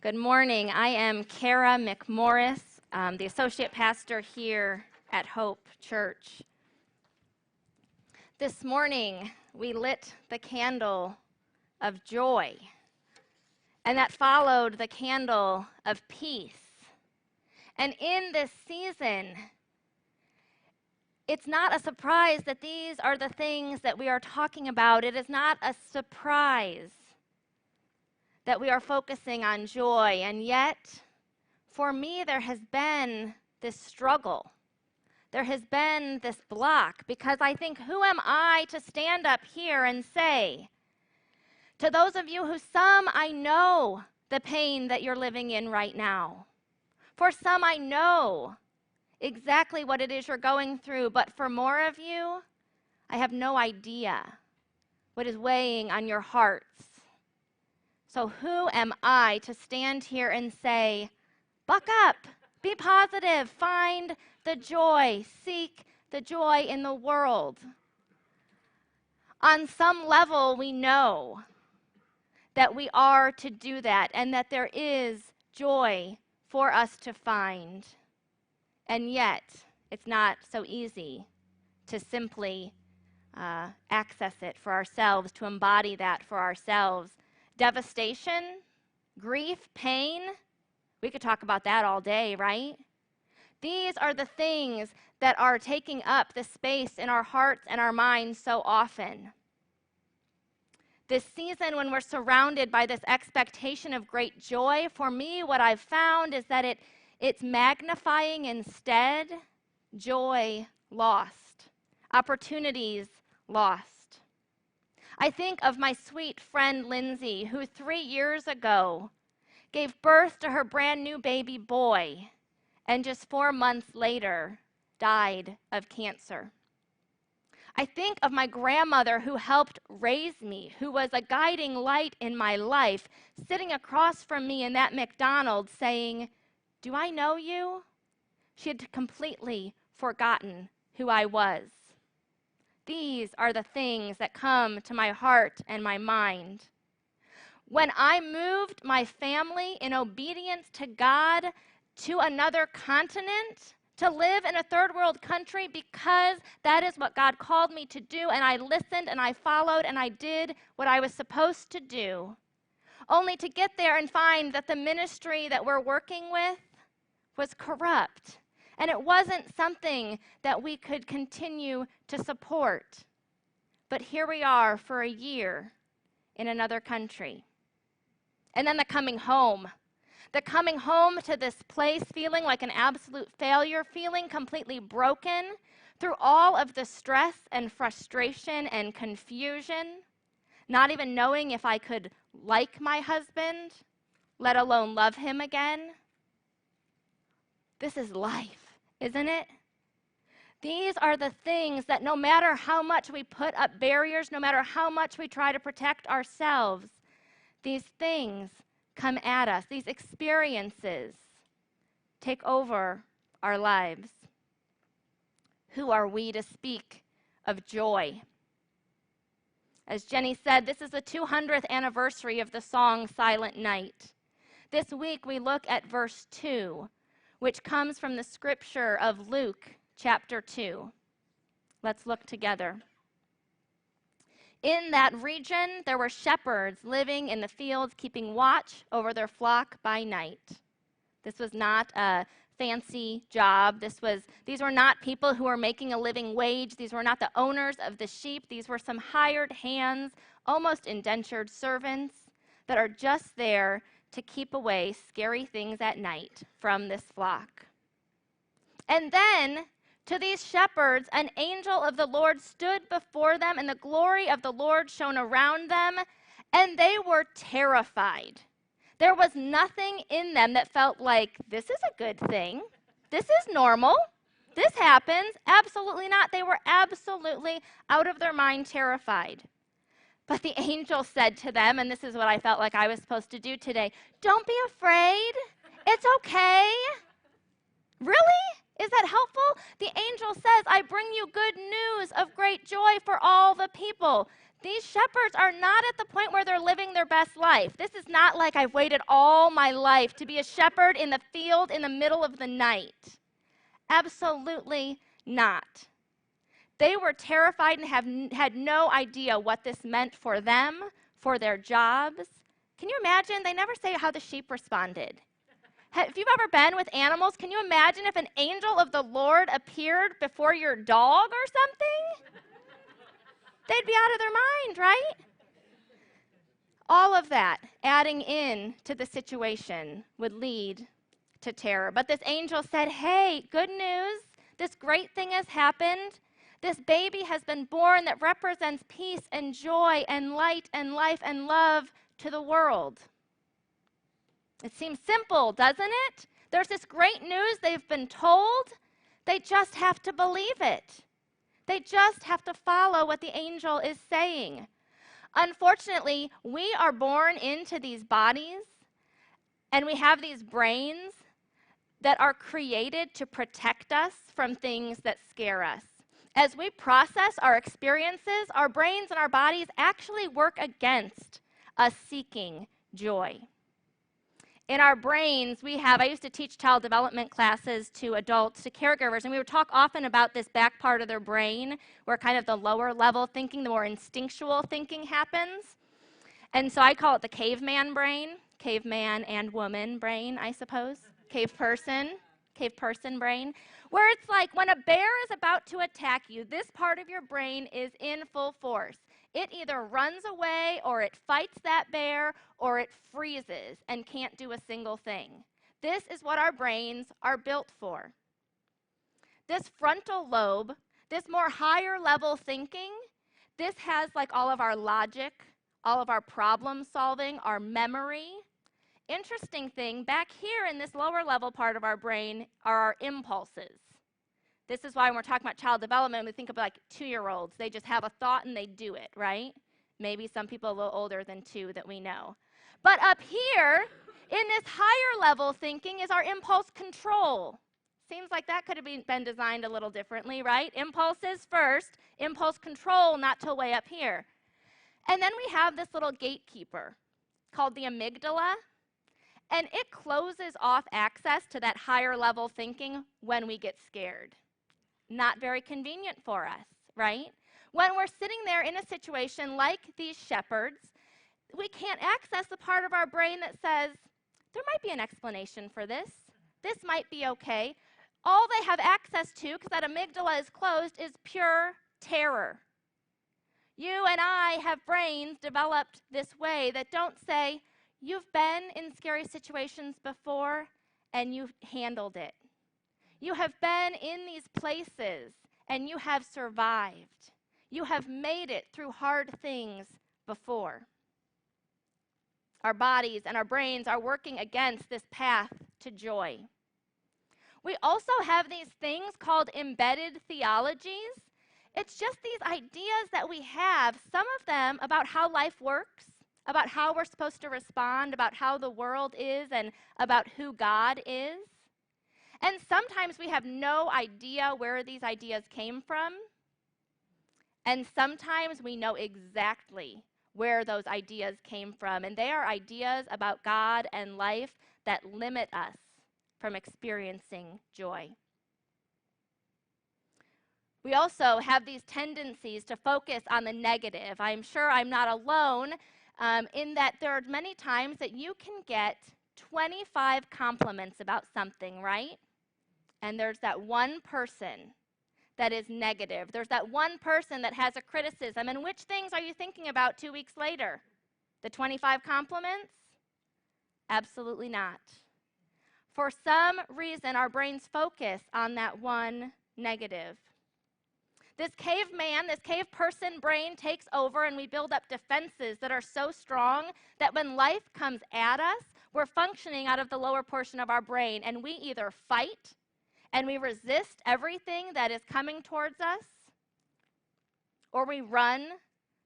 Good morning. I am Kara McMorris, the associate pastor here at Hope Church. This morning, we lit the candle of joy, and that followed the candle of peace. And in this season, it's not a surprise that these are the things that we are talking about. It is not a surprise that we are focusing on joy, and yet, for me, there has been this struggle. There has been this block because I think, who am I to stand up here and say to those of you who some I know the pain that you're living in right now. For some I know exactly what it is you're going through, but for more of you, I have no idea what is weighing on your hearts. So who am I to stand here and say, buck up, be positive, find the joy, seek the joy in the world? On some level, we know that we are to do that and that there is joy for us to find. And yet, it's not so easy to simply access it for ourselves, to embody that for ourselves. Devastation, grief, pain, we could talk about that all day, right? These are the things that are taking up the space in our hearts and our minds so often. This season, when we're surrounded by this expectation of great joy, for me, what I've found is that it's magnifying instead joy lost, opportunities lost. I think of my sweet friend Lindsay, who 3 years ago gave birth to her brand new baby boy, and just 4 months later died of cancer. I think of my grandmother who helped raise me, who was a guiding light in my life, sitting across from me in that McDonald's saying, "Do I know you?" She had completely forgotten who I was. These are the things that come to my heart and my mind. When I moved my family in obedience to God to another continent, to live in a third world country because that is what God called me to do, and I listened and I followed and I did what I was supposed to do, only to get there and find that the ministry that we're working with was corrupt, and it wasn't something that we could continue to support. But here we are for a year in another country. And then the coming home to this place feeling like an absolute failure, feeling completely broken through all of the stress and frustration and confusion, not even knowing if I could like my husband, let alone love him again. This is life, isn't it? These are the things that no matter how much we put up barriers, no matter how much we try to protect ourselves, these things come at us. These experiences take over our lives. Who are we to speak of joy? As Jenny said, this is the 200th anniversary of the song Silent Night. This week we look at verse 2, which comes from the scripture of Luke chapter 2. Let's look together. In that region, there were shepherds living in the fields, keeping watch over their flock by night. This was not a fancy job. These were not people who were making a living wage. These were not the owners of the sheep. These were some hired hands, almost indentured servants that are just there to keep away scary things at night from this flock. And then, to these shepherds, an angel of the Lord stood before them, and the glory of the Lord shone around them, and they were terrified. There was nothing in them that felt like, this is a good thing. This is normal. This happens. Absolutely not. They were absolutely out of their mind terrified. But the angel said to them, and this is what I felt like I was supposed to do today, "Don't be afraid. It's okay." Really? Is that helpful? The angel says, "I bring you good news of great joy for all the people." These shepherds are not at the point where they're living their best life. This is not like I've waited all my life to be a shepherd in the field in the middle of the night. Absolutely not. They were terrified and had no idea what this meant for them, for their jobs. Can you imagine? They never say how the sheep responded. If you've ever been with animals, can you imagine if an angel of the Lord appeared before your dog or something? They'd be out of their mind, right? All of that, adding in to the situation, would lead to terror. But this angel said, hey, good news. This great thing has happened. This baby has been born that represents peace and joy and light and life and love to the world. It seems simple, doesn't it? There's this great news they've been told. They just have to believe it. They just have to follow what the angel is saying. Unfortunately, we are born into these bodies, and we have these brains that are created to protect us from things that scare us. As we process our experiences, our brains and our bodies actually work against us seeking joy. In our brains, I used to teach child development classes to adults, to caregivers, and we would talk often about this back part of their brain where kind of the lower level thinking, the more instinctual thinking happens. And so I call it the caveman brain, caveman and woman brain, I suppose, cave person brain, where it's like when a bear is about to attack you, this part of your brain is in full force. It either runs away or it fights that bear or it freezes and can't do a single thing. This is what our brains are built for. This frontal lobe, this more higher level thinking, this has like all of our logic, all of our problem solving, our memory. Interesting thing, back here in this lower level part of our brain are our impulses. This is why when we're talking about child development, we think of like 2-year-olds. They just have a thought and they do it, right? Maybe some people a little older than 2 that we know. But up here, in this higher level thinking, is our impulse control. Seems like that could have been designed a little differently, right? Impulses first, impulse control not till way up here. And then we have this little gatekeeper called the amygdala. And it closes off access to that higher level thinking when we get scared. Not very convenient for us, right? When we're sitting there in a situation like these shepherds, we can't access the part of our brain that says, there might be an explanation for this. This might be okay. All they have access to, because that amygdala is closed, is pure terror. You and I have brains developed this way that don't say, you've been in scary situations before and you've handled it. You have been in these places and you have survived. You have made it through hard things before. Our bodies and our brains are working against this path to joy. We also have these things called embedded theologies. It's just these ideas that we have, some of them about how life works, about how we're supposed to respond, about how the world is, and about who God is. And sometimes we have no idea where these ideas came from. And sometimes we know exactly where those ideas came from. And they are ideas about God and life that limit us from experiencing joy. We also have these tendencies to focus on the negative. I'm sure I'm not alone in that there are many times that you can get 25 compliments about something, right? And there's that one person that is negative. There's that one person that has a criticism. And which things are you thinking about 2 weeks later? The 25 compliments? Absolutely not. For some reason, our brains focus on that one negative. This caveman, this cave person brain takes over, and we build up defenses that are so strong that when life comes at us, we're functioning out of the lower portion of our brain, and we either fight and we resist everything that is coming towards us, or we run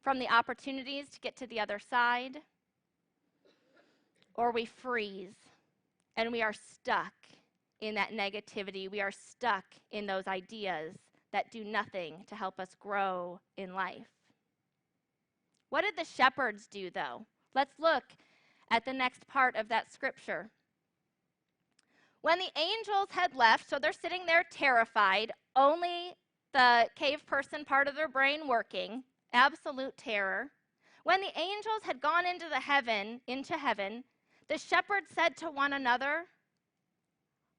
from the opportunities to get to the other side, or we freeze and we are stuck in that negativity. We are stuck in those ideas that do nothing to help us grow in life. What did the shepherds do, though? Let's look at the next part of that scripture. When the angels had left, so they're sitting there terrified, only the cave person part of their brain working, absolute terror. When the angels had gone into heaven, the shepherds said to one another,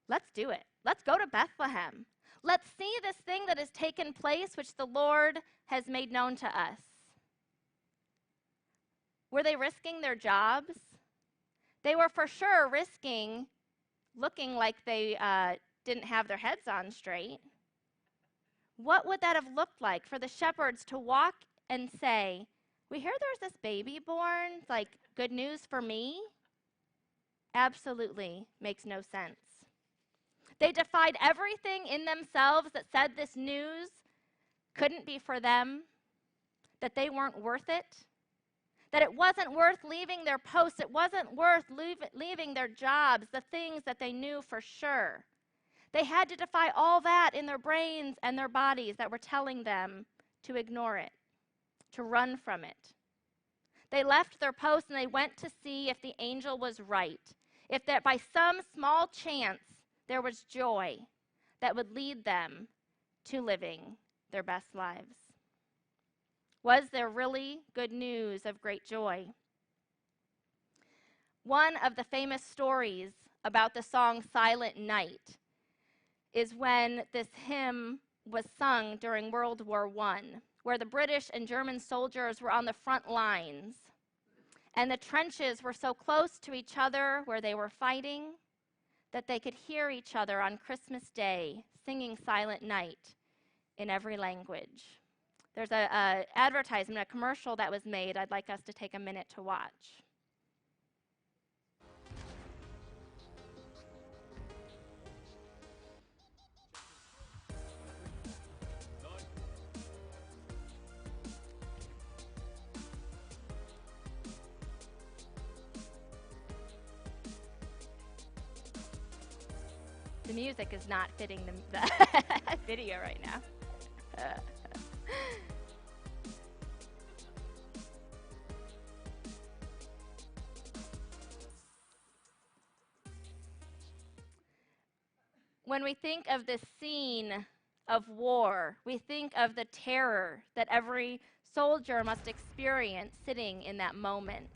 let's do it. Let's go to Bethlehem. Let's see this thing that has taken place, which the Lord has made known to us. Were they risking their jobs? They were for sure risking looking like they didn't have their heads on straight. What would that have looked like for the shepherds to walk and say, we hear there's this baby born, like good news for me? Absolutely makes no sense. They defied everything in themselves that said this news couldn't be for them, that they weren't worth it, that it wasn't worth leaving their posts, it wasn't worth leaving their jobs, the things that they knew for sure. They had to defy all that in their brains and their bodies that were telling them to ignore it, to run from it. They left their posts and they went to see if the angel was right, if that by some small chance there was joy that would lead them to living their best lives. Was there really good news of great joy? One of the famous stories about the song Silent Night is when this hymn was sung during World War I, where the British and German soldiers were on the front lines, and the trenches were so close to each other where they were fighting that they could hear each other on Christmas Day singing Silent Night in every language. There's a advertisement, a commercial that was made I'd like us to take a minute to watch. The music is not fitting the video right now. When we think of this scene of war, we think of the terror that every soldier must experience sitting in that moment.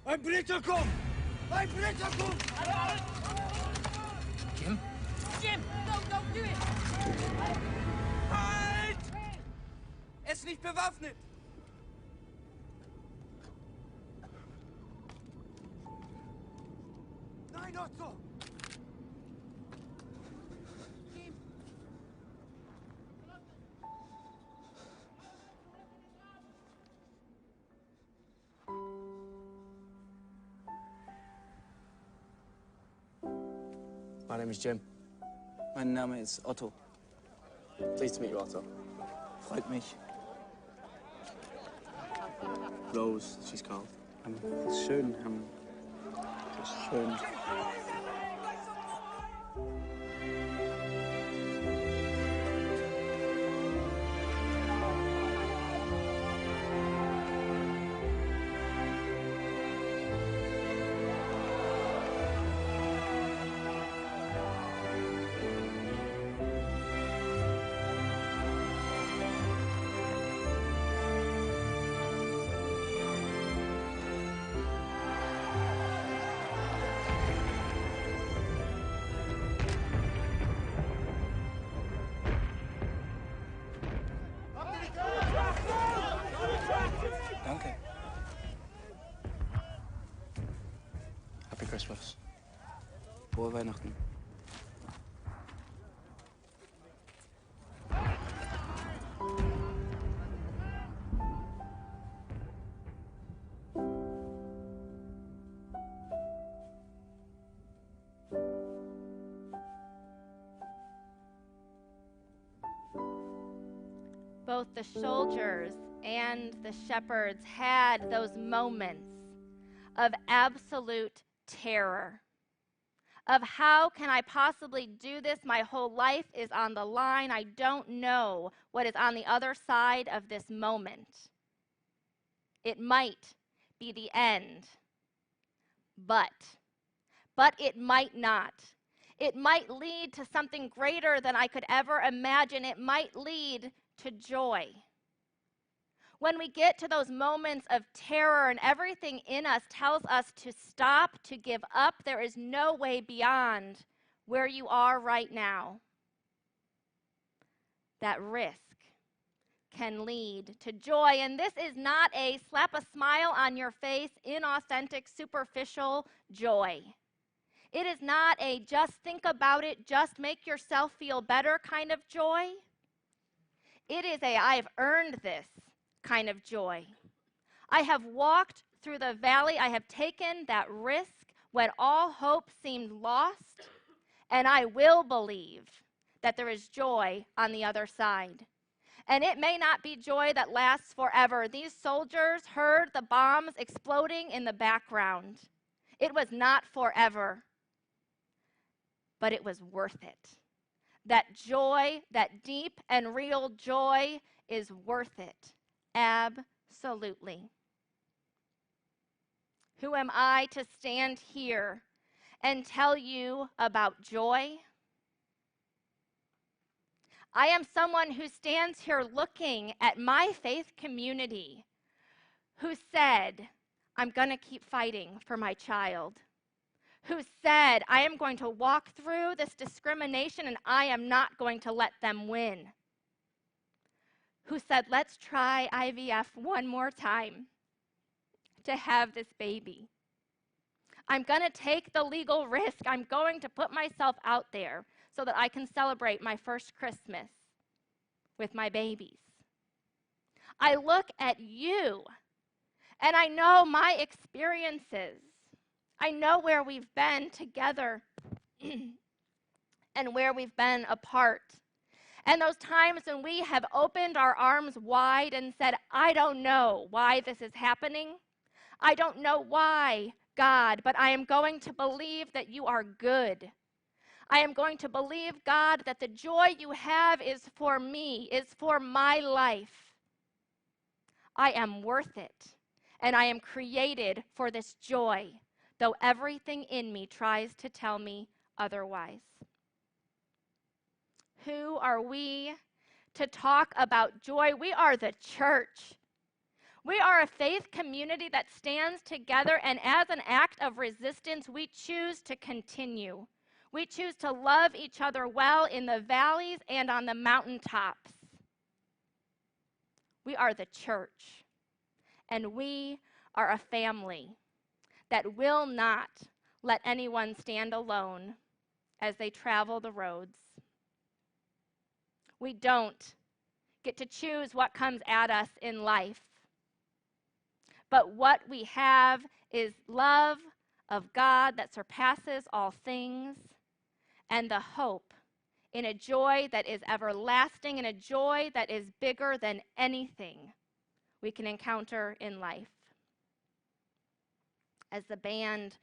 Ein Blitzer kommt! Ein Blitzer kommt! Jim? Jim, don't do it! Halt! Er ist nicht bewaffnet! Nein, Otto! Jim! My name is Jim. Mein Name ist Otto. Pleased to meet you, Otto. Freut mich. Rose, she's called. Das ist schön. Das ist schön. Christmas. Frohe Weihnachten. Both the soldiers and the shepherds had those moments of absolute terror. Of how can I possibly do this? My whole life is on the line. I don't know what is on the other side of this moment. It might be the end, but it might not. It might lead to something greater than I could ever imagine. It might lead to joy. When we get to those moments of terror and everything in us tells us to stop, to give up, there is no way beyond where you are right now. That risk can lead to joy. And this is not a slap a smile on your face, inauthentic, superficial joy. It is not a just think about it, just make yourself feel better kind of joy. It is a I've earned this kind of joy. I have walked through the valley. I have taken that risk when all hope seemed lost, and I will believe that there is joy on the other side. And it may not be joy that lasts forever. These soldiers heard the bombs exploding in the background. It was not forever, but it was worth it. That joy, that deep and real joy, is worth it. Absolutely. Who am I to stand here and tell you about joy? I am someone who stands here looking at my faith community who said, I'm going to keep fighting for my child. Who said, I am going to walk through this discrimination and I am not going to let them win. Who said, let's try IVF one more time to have this baby. I'm going to take the legal risk. I'm going to put myself out there so that I can celebrate my first Christmas with my babies. I look at you and I know my experiences. I know where we've been together and where we've been apart. And those times when we have opened our arms wide and said, I don't know why this is happening. I don't know why, God, but I am going to believe that you are good. I am going to believe, God, that the joy you have is for me, is for my life. I am worth it, and I am created for this joy, though everything in me tries to tell me otherwise. Who are we to talk about joy? We are the church. We are a faith community that stands together, and as an act of resistance, we choose to continue. We choose to love each other well in the valleys and on the mountaintops. We are the church, and we are a family that will not let anyone stand alone as they travel the roads. We don't get to choose what comes at us in life. But what we have is love of God that surpasses all things and the hope in a joy that is everlasting and a joy that is bigger than anything we can encounter in life. As the band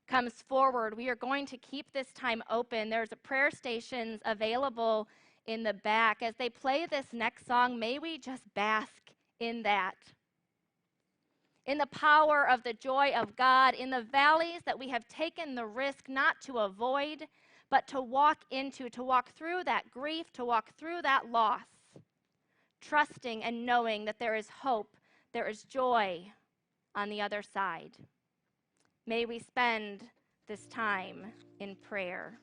comes forward, we are going to keep this time open. There's prayer stations available in the back. As they play this next song, may we just bask in that. In the power of the joy of God, in the valleys that we have taken the risk not to avoid, but to walk into, to walk through that grief, to walk through that loss, trusting and knowing that there is hope, there is joy on the other side. May we spend this time in prayer.